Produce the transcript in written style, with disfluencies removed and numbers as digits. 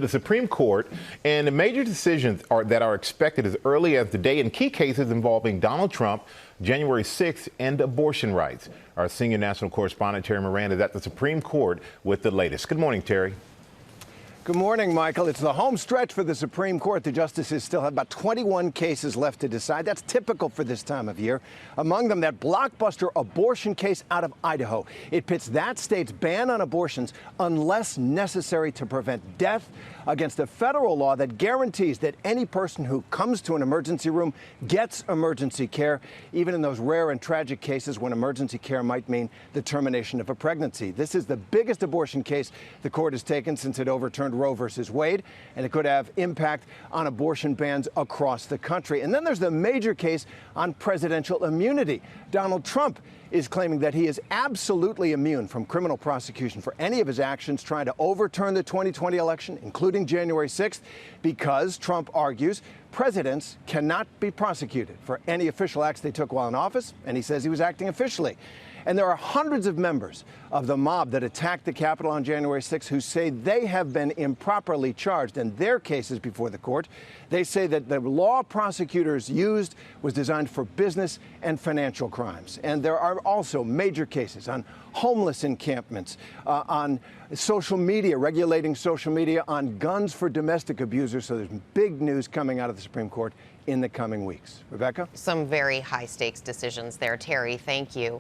The Supreme Court, and the major decisions that are expected as early as today in key cases involving Donald Trump, January 6th, and abortion rights. Our senior national correspondent, Terry Moran, is at the Supreme Court with the latest. Good morning, Terry. Good morning, Michael. It's the home stretch for the Supreme Court. The justices still have about 21 cases left to decide. That's typical for this time of year. Among them, that blockbuster abortion case out of Idaho. It pits that state's ban on abortions unless necessary to prevent death against a federal law that guarantees that any person who comes to an emergency room gets emergency care, even in those rare and tragic cases when emergency care might mean the termination of a pregnancy. This is the biggest abortion case the court has taken since it overturned Roe versus Wade, and it could have impact on abortion bans across the country. And then there's the major case on presidential immunity. Donald Trump is claiming that he is absolutely immune from criminal prosecution for any of his actions trying to overturn the 2020 election, including January 6th, because Trump argues presidents cannot be prosecuted for any official acts they took while in office, and he says he was acting officially. And there are hundreds of members of the mob that attacked the Capitol on January 6th who say they have been improperly charged in their cases before the court. They say that the law prosecutors used was designed for business and financial crimes. And there are also major cases on homeless encampments, on social media, regulating social media, on guns for domestic abusers. So there's big news coming out of the Supreme Court in the coming weeks. Rebecca? Some very high stakes decisions there, Terry. Thank you.